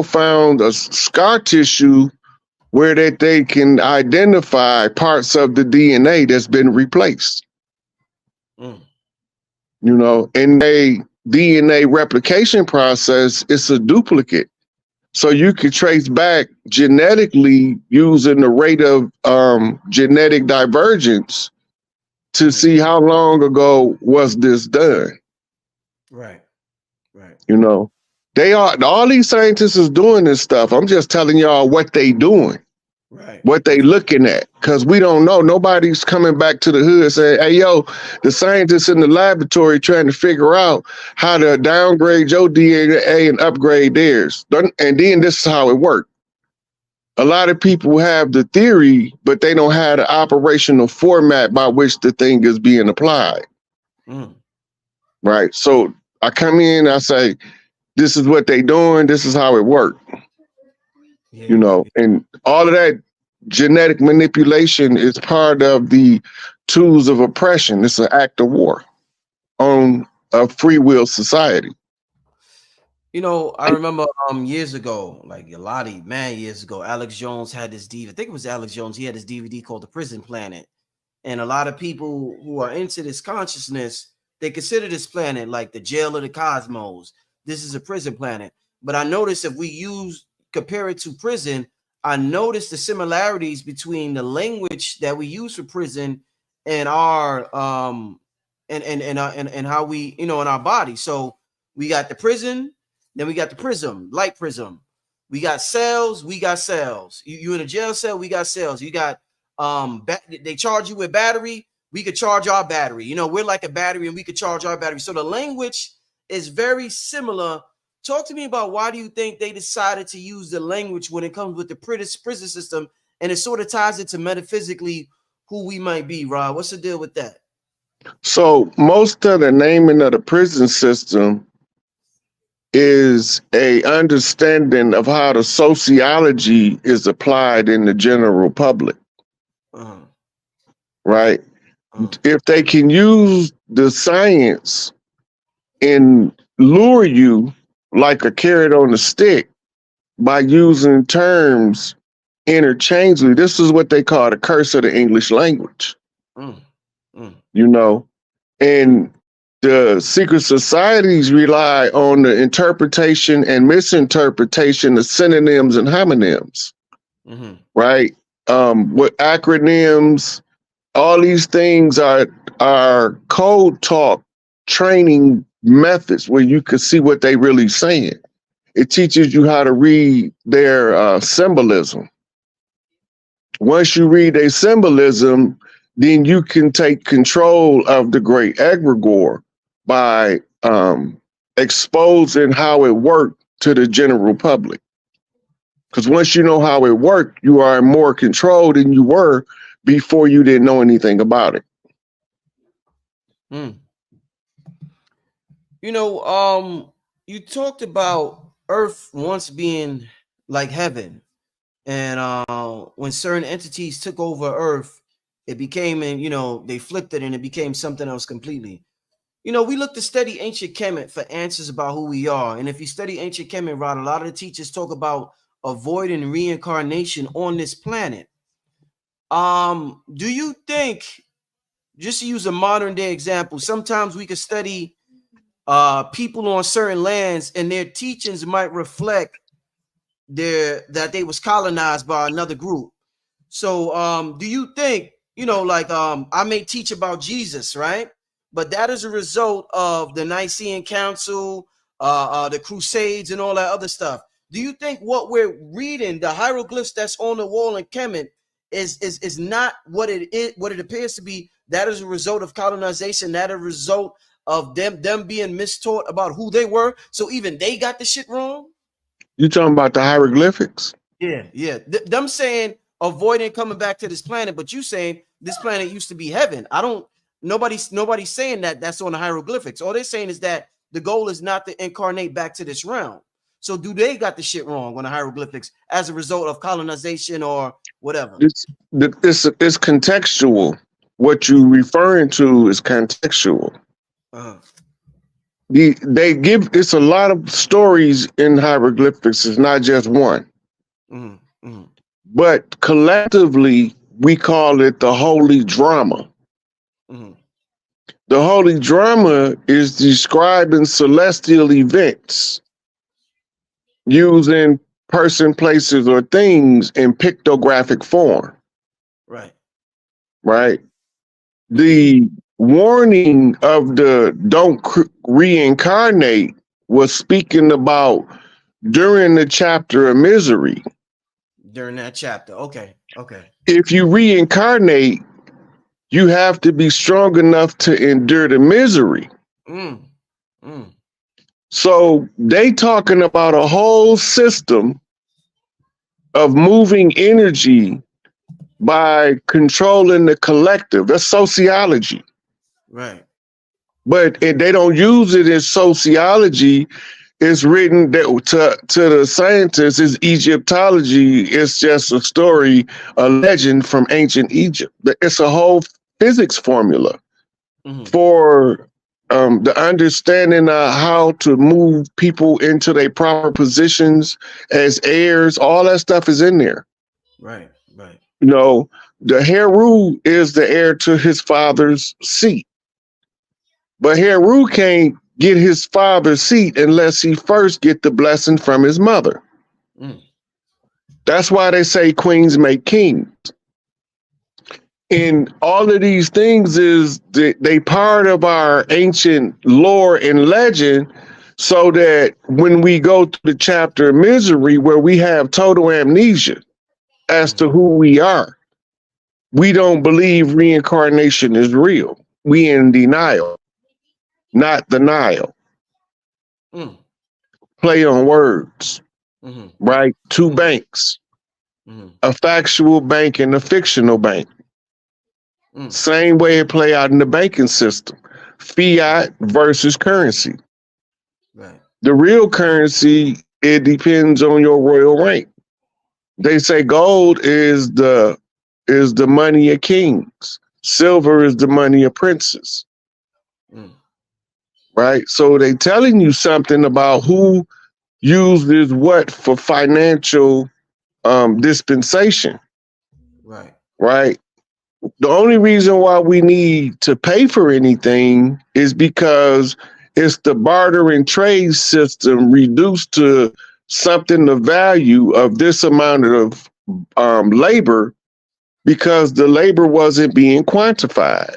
found a scar tissue where that they can identify parts of the DNA that's been replaced. Mm. You know, in a DNA replication process, it's a duplicate. So you could trace back genetically using the rate of genetic divergence to see how long ago was this done. Right. Right. You know, all these scientists is doing this stuff. I'm just telling y'all what they doing. Right. What they looking at, because we don't know. Nobody's coming back to the hood saying, hey, yo, the scientists in the laboratory trying to figure out how to downgrade your DNA and upgrade theirs. And then this is how it works. A lot of people have the theory, but they don't have the operational format by which the thing is being applied. Mm. Right? So I come in, I say, this is what they doing. This is how it works. Yeah. You know, and all of that genetic manipulation is part of the tools of oppression. It's an act of war on a free will society. You know, I remember years ago, like a lot of years ago, Alex Jones had this DVD. I think it was Alex Jones. He had this DVD called The Prison Planet. And a lot of people who are into this consciousness, they consider this planet like the jail of the cosmos. This is a prison planet. But I noticed if we compare it to prison, I noticed the similarities between the language that we use for prison and our and how we, you know, in our body. So we got the prison, then we got the prism, light prism. We got cells, we got cells. You in a jail cell, we got cells. You got they charge you with battery, we could charge our battery. You know, we're like a battery and we could charge our battery. So the language is very similar. Talk to me about why do you think they decided to use the language when it comes with the prison system, and it sort of ties it to metaphysically who we might be, Rob? What's the deal with that? So most of the naming of the prison system is a understanding of how the sociology is applied in the general public. Right? If they can use the science and lure you like a carrot on a stick by using terms interchangeably, this is what they call the curse of the English language. You know, and the secret societies rely on the interpretation and misinterpretation of synonyms and homonyms, right? With acronyms, all these things are code talk training methods where you can see what they really saying. It teaches you how to read their symbolism. Once you read their symbolism, then you can take control of the great egregore by exposing how it worked to the general public. Because once you know how it worked, you are in more control than you were before you didn't know anything about it. You know, you talked about Earth once being like heaven, and when certain entities took over Earth, it became, and you know, they flipped it and it became something else completely. You know, we look to study ancient Kemet for answers about who we are, and if you study ancient Kemet, Rod, a lot of the teachers talk about avoiding reincarnation on this planet. Do you think, just to use a modern day example, sometimes we could study people on certain lands and their teachings might reflect that they was colonized by another group. So do you think, you know, like I may teach about Jesus, right? But that is a result of the Nicene Council, the Crusades and all that other stuff. Do you think what we're reading, the hieroglyphs that's on the wall in Kemet, is not what it is, what it appears to be? That is a result of colonization, that is a result of them being mistaught about who they were. So even they got the shit wrong. You talking about the hieroglyphics? Yeah. Them saying avoiding coming back to this planet, but you saying this planet used to be heaven. Nobody's saying that that's on the hieroglyphics. All they're saying is that the goal is not to incarnate back to this realm. So do they got the shit wrong on the hieroglyphics as a result of colonization or whatever? It's contextual. What you referring to is contextual. They give, it's a lot of stories in hieroglyphics. It's not just one. But collectively, we call it the holy drama. The holy drama is describing celestial events using person, places, or things in pictographic form. Right. Right. The warning of the don't reincarnate was speaking about during the chapter of misery. During that chapter. Okay. Okay. If you reincarnate, you have to be strong enough to endure the misery. So they talking about a whole system of moving energy by controlling the collective. That's sociology. Right. But they don't use it as sociology. It's written that to the scientists is Egyptology. It's just a story, a legend from ancient Egypt. It's a whole physics formula for the understanding of how to move people into their proper positions as heirs. All that stuff is in there. Right, right. You know, the Heru is the heir to his father's seat. But Heru can't get his father's seat unless he first get the blessing from his mother. That's why they say queens make kings. And all of these things is they part of our ancient lore and legend, so that when we go to the chapter of misery where we have total amnesia as to who we are, we don't believe reincarnation is real. We in denial, not denial. Play on words, right? Two banks, a factual bank and a fictional bank. Same way it play out in the banking system. Fiat versus currency. Right. The real currency, it depends on your royal rank. They say gold is the money of kings. Silver is the money of princes. Right? So they telling you something about who uses what for financial dispensation. Right. Right? The only reason why we need to pay for anything is because it's the barter and trade system reduced to something the value of this amount of labor, because the labor wasn't being quantified.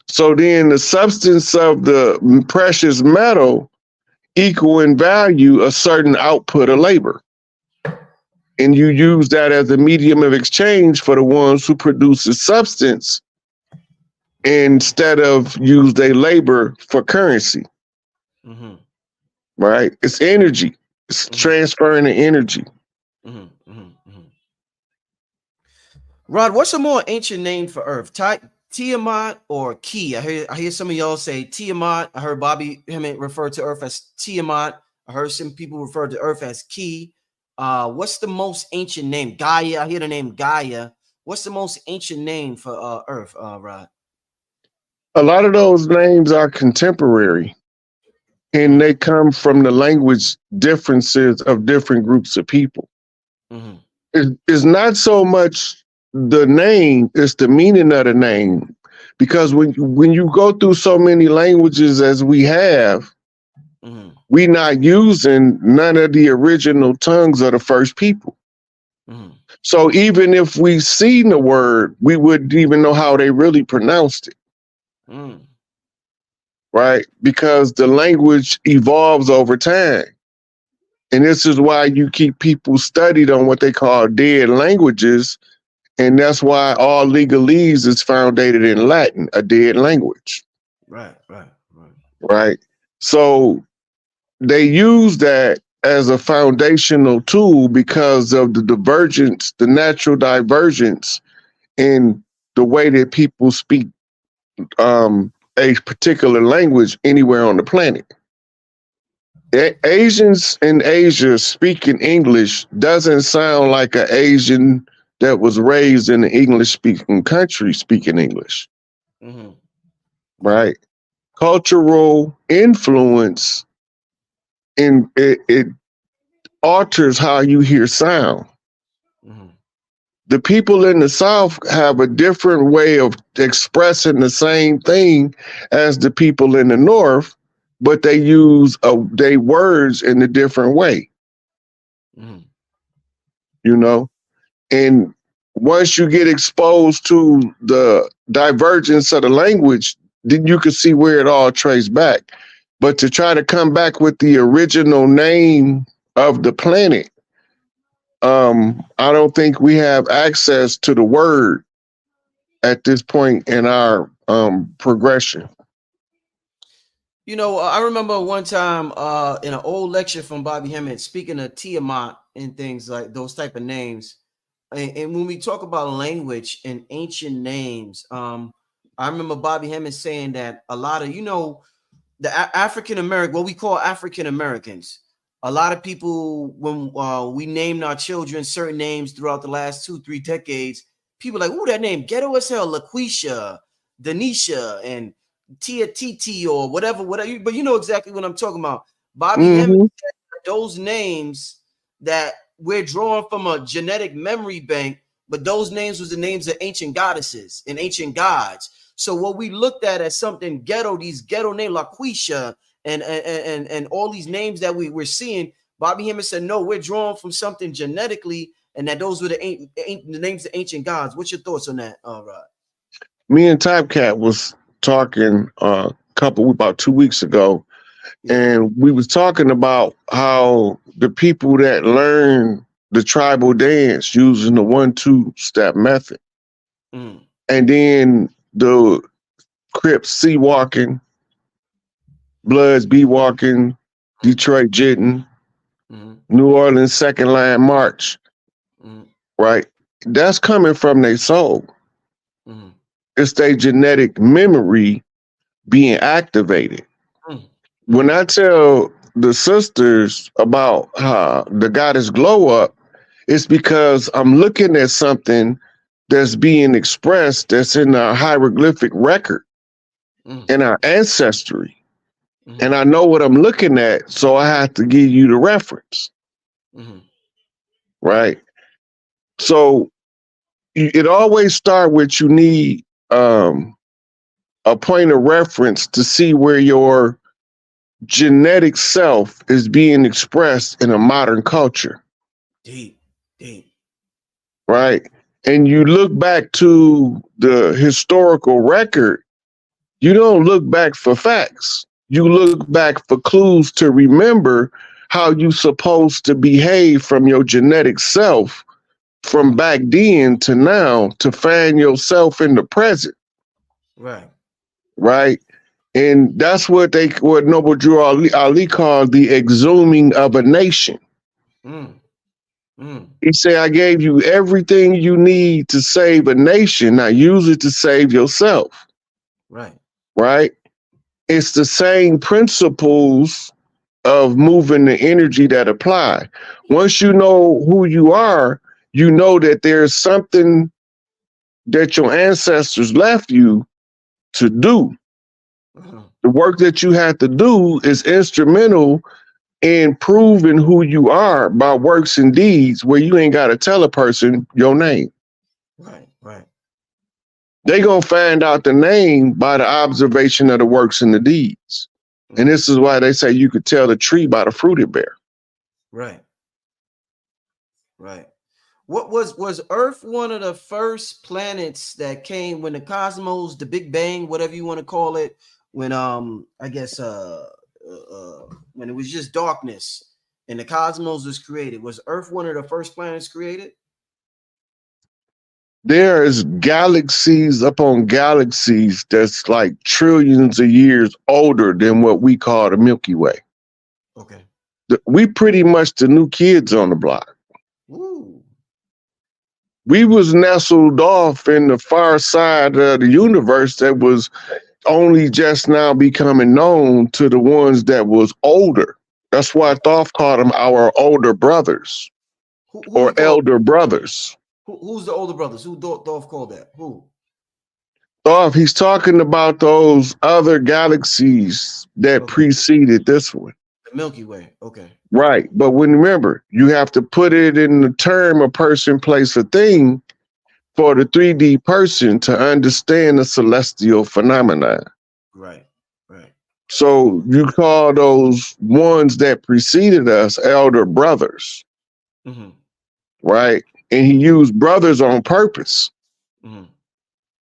So then the substance of the precious metal equal in value a certain output of labor. And you use that as a medium of exchange for the ones who produce the substance instead of use their labor for currency. Right? It's energy. It's transferring the energy. Rod, what's a more ancient name for Earth? Tiamat or Ki? I hear some of y'all say Tiamat. I heard Bobby Hemmett refer to Earth as Tiamat. I heard some people refer to Earth as Ki. What's the most ancient name? Gaia. I hear the name Gaia. What's the most ancient name for Earth, Rod? A lot of those names are contemporary, and they come from the language differences of different groups of people. It's not so much the name, it's the meaning of the name. Because when you go through so many languages as we have, we're not using none of the original tongues of the first people. So even if we seen the word, we wouldn't even know how they really pronounced it. Right? Because the language evolves over time. And this is why you keep people studied on what they call dead languages. And that's why all legalese is founded in Latin, a dead language. Right. Right. So they use that as a foundational tool because of the divergence, the natural divergence in the way that people speak a particular language anywhere on the planet. Asians in Asia speaking English doesn't sound like an Asian that was raised in an English-speaking country speaking English. Right? cultural influence, and it alters how you hear sound. Mm-hmm. The people in the South have a different way of expressing the same thing as the people in the North, but they use they words in a different way, Mm-hmm. you know? And once you get exposed to the divergence of the language, then you can see where it all traced back. But to try to come back with the original name of the planet, I don't think we have access to the word at this point in our progression. You know, I remember one time in an old lecture from Bobby Hemmett speaking of Tiamat and things like those type of names. And when we talk about language and ancient names, I remember Bobby Hemmett saying that a lot of, the African American, what we call African Americans, a lot of people, when we named our children certain names throughout the last 2-3 decades, people like, "Ooh, that name ghetto as hell, LaQuisha, Denisha, and Tia Titi, or whatever." But you know exactly what I'm talking about. Bobby Hemmett Mm-hmm. said those names that we're drawing from a genetic memory bank, but those names was the names of ancient goddesses and ancient gods. So what we looked at as something ghetto, these ghetto names, LaQuisha, and all these names that we're seeing, Bobby Hemmett said, no, we're drawn from something genetically, and that those were the names of ancient gods. What's your thoughts on that, Rod? Me and Typecat was talking about 2 weeks ago, Yeah. and we was talking about how the people that learn the tribal dance using the 1-2 step method, Mm. and then the Crips C walking, Bloods B walking, Detroit jitting, Mm-hmm. New Orleans second line march, Mm-hmm. right? That's coming from their soul. Mm-hmm. It's their genetic memory being activated. When Mm-hmm. I tell the sisters about the goddess glow up, it's because I'm looking at something that's being expressed that's in our hieroglyphic record Mm-hmm. in our ancestry. Mm-hmm. And I know what I'm looking at, so I have to give you the reference, Mm-hmm. right? So it always start with you need a point of reference to see where your genetic self is being expressed in a modern culture, Deep, deep. right? And you look back to the historical record, you don't look back for facts. You look back for clues to remember how you supposed to behave from your genetic self from back then to now to find yourself in the present, Right. right? And that's what Noble Drew Ali called the exhuming of a nation. Mm. Mm. He said, I gave you everything you need to save a nation. Now use it to save yourself, Right. right? It's the same principles of moving the energy that apply. Once you know who you are, you know that there's something that your ancestors left you to do. Uh-huh. The work that you have to do is instrumental in proving who you are by works and deeds where you ain't got to tell a person your name. Right. Right. They gonna find out the name by the observation of the works and the deeds. And Mm. this is why they say you could tell the tree by the fruit it bear. Right. Right. What was Earth one of the first planets that came when the cosmos, the Big Bang, whatever you want to call it, when I guess when it was just darkness and the cosmos was created? Was Earth one of the first planets created? There is galaxies upon galaxies that's like trillions of years older than what we call the Milky Way. Okay. We pretty much the new kids on the block. Ooh. We was nestled off in the far side of the universe that was only just now becoming known to the ones that was older. That's why Thoth called them our older brothers Who or he called? elder brothers. Who's the older brothers? Who Dolph called that? Who? Oh, he's talking about those other galaxies that Okay. preceded this one. The Milky Way. Okay. Right. But when remember, you have to put it in the term a person, place, a thing for the 3D person to understand the celestial phenomenon. Right. Right. So you call those ones that preceded us elder brothers, Mm-hmm. right? And he used brothers on purpose, Mm-hmm.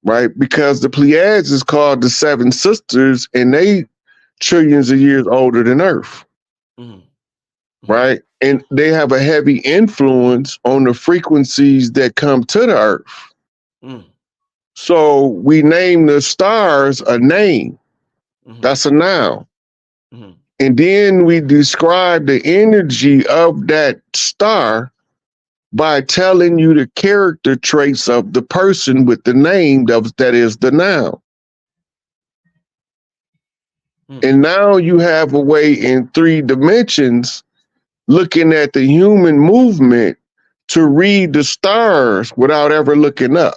right? Because the Pleiades is called the seven sisters, and they trillions of years older than Earth, Mm-hmm. Mm-hmm. right? And they have a heavy influence on the frequencies that come to the Earth. Mm-hmm. So we name the stars a name. Mm-hmm. That's a noun. Mm-hmm. And then we describe the energy of that star by telling you the character traits of the person with the name that is the noun. And now you have a way in 3 dimensions looking at the human movement to read the stars without ever looking up.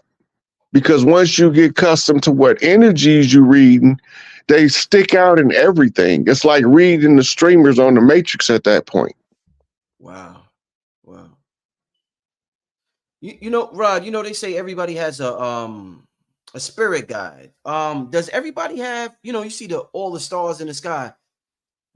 Because once you get accustomed to what energies you're reading, they stick out in everything. It's like reading the streamers on the Matrix at that point. Wow. Wow. You know, Rod, you know, they say everybody has a spirit guide. Does everybody have, you know, you see all the stars in the sky,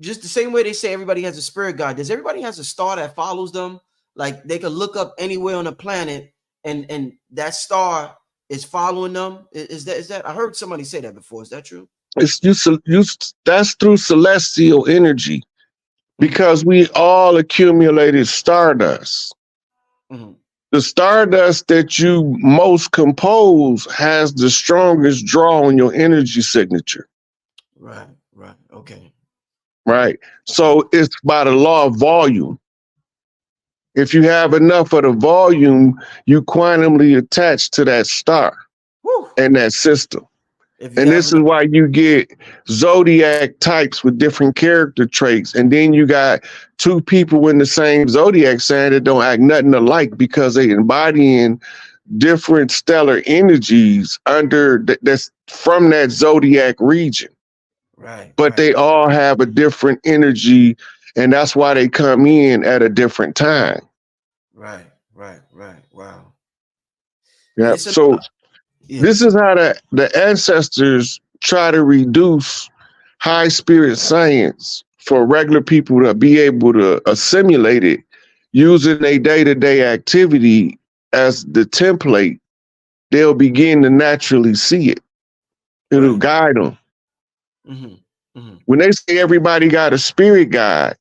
just the same way they say everybody has a spirit guide. Does everybody has a star that follows them? Like they could look up anywhere on the planet and that star is following them. Is that I heard somebody say that before. Is that true? It's that's through celestial energy because we all accumulated stardust. Mm-hmm. The stardust that you most compose has the strongest draw on your energy signature. Right, right. Okay. Right. So it's by the law of volume. If you have enough of the volume, you quantumly attach to that star. Woo. And that system. And this is why you get zodiac types with different character traits. And then you got 2 people in the same zodiac sign that don't act nothing alike because they embodying different stellar energies under that's from that zodiac region. Right. But right. they all have a different energy, and that's why they come in at a different time. Right, right, right. Wow. Yeah. So this is how the ancestors try to reduce high spirit science for regular people to be able to assimilate it using a day-to-day activity as the template. They'll begin to naturally see it. It'll guide them. Mm-hmm. Mm-hmm. When they say everybody got a spirit guide,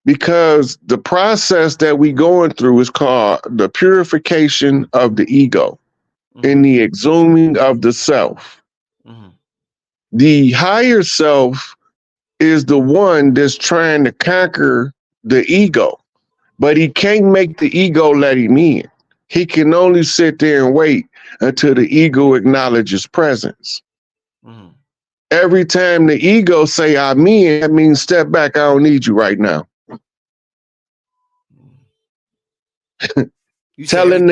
because the process that we going through is called the purification of the ego and the exhuming of the self. The higher self is the one that's trying to conquer the ego, but he can't make the ego let him in. He can only sit there and wait until the ego acknowledges presence. Every time the ego say I'm in, that means step back, I don't need you right now. telling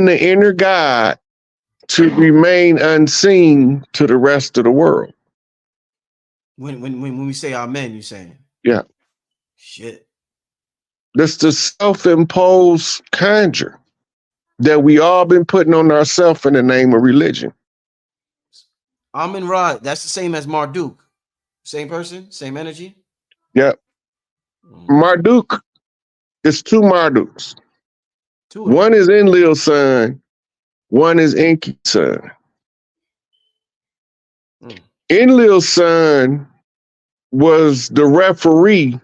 the inner God to remain unseen to the rest of the world. When we say amen, you're saying? Yeah. Shit. That's the self-imposed conjure that we all been putting on ourselves in the name of religion. Amen Rod, that's the same as Marduk. Same person, same energy? Yep. Marduk is 2 Marduks. One is Enlil's son, one is Enki's son. Enlil's son was the referee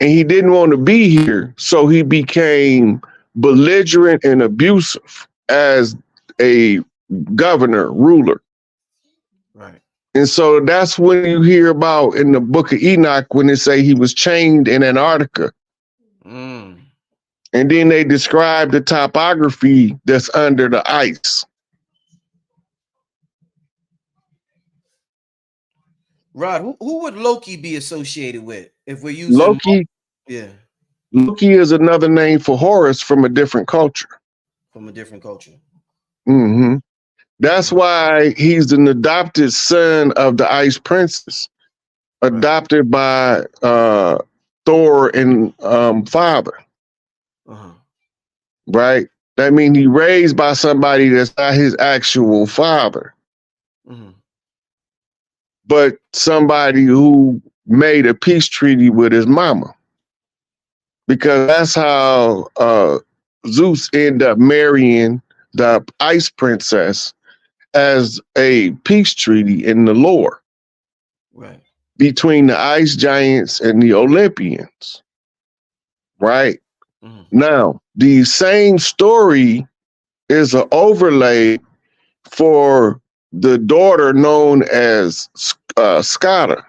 and he didn't want to be here, so he became belligerent and abusive as a governor, ruler. Right. And so that's when you hear about in the book of Enoch when they say he was chained in Antarctica. And then they describe the topography that's under the ice. Rod, who would Loki be associated with if we're using Loki? Yeah. Loki is another name for Horus from a different culture. From a different culture. Mm-hmm. That's why he's an adopted son of the Ice Princess, adopted by Thor and father. Right? That means he raised by somebody that's not his actual father, but somebody who made a peace treaty with his mama. Because that's how Zeus ended up marrying the Ice Princess as a peace treaty in the lore. Right. Between the ice giants and the Olympians. Right? Now, the same story is an overlay for the daughter known as Scotta,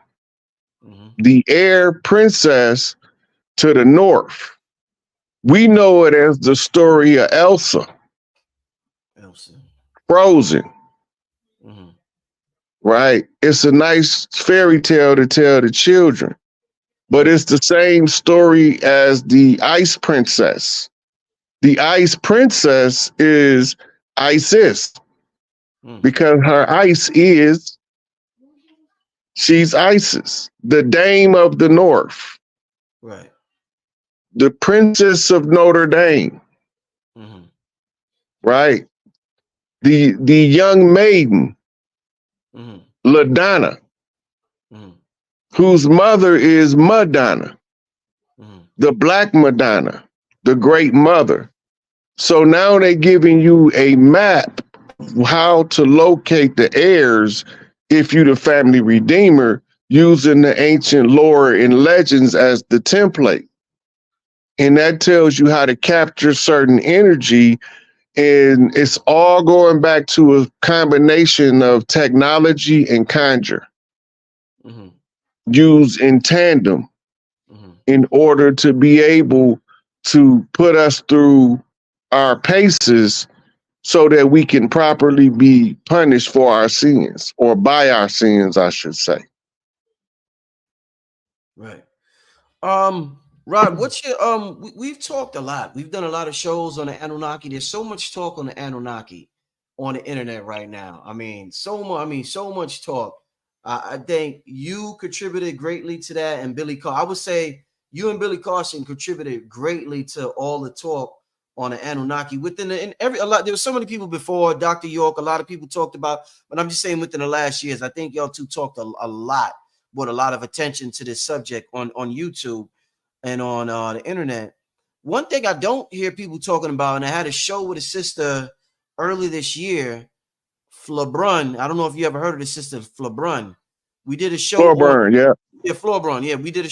the air princess to the north. We know it as the story of Elsa. Frozen. Right? It's a nice fairy tale to tell the children, but it's the same story as the Ice Princess. The Ice Princess is Isis because her ice is, she's Isis, the Dame of the North. Right. The Princess of Notre Dame. Right? The young maiden, LaDonna, whose mother is Madonna, the Black Madonna, the Great Mother. So now they're giving you a map of how to locate the heirs if you the family redeemer, using the ancient lore and legends as the template. And that tells you how to capture certain energy. And it's all going back to a combination of technology and conjure used in tandem in order to be able to put us through our paces so that we can properly be punished for our sins, or by our sins, I should say. Right. Rod, what's your we've talked a lot. We've done a lot of shows on the Anunnaki. There's so much talk on the Anunnaki on the internet right now. I mean, so much talk. I think you contributed greatly to that, and Billy Carson. I would say you and Billy Carson contributed greatly to all the talk on the Anunnaki. Within a lot, there were so many people before Dr. York. A lot of people talked about, but I'm just saying within the last years, I think y'all two talked a lot, brought a lot of attention to this subject on YouTube and on the internet. One thing I don't hear people talking about, and I had a show with a sister early this year, Flabrun. I don't know if you ever heard of the sister Flabrun. We did a show Floorburn, Floorburn. Yeah, we did a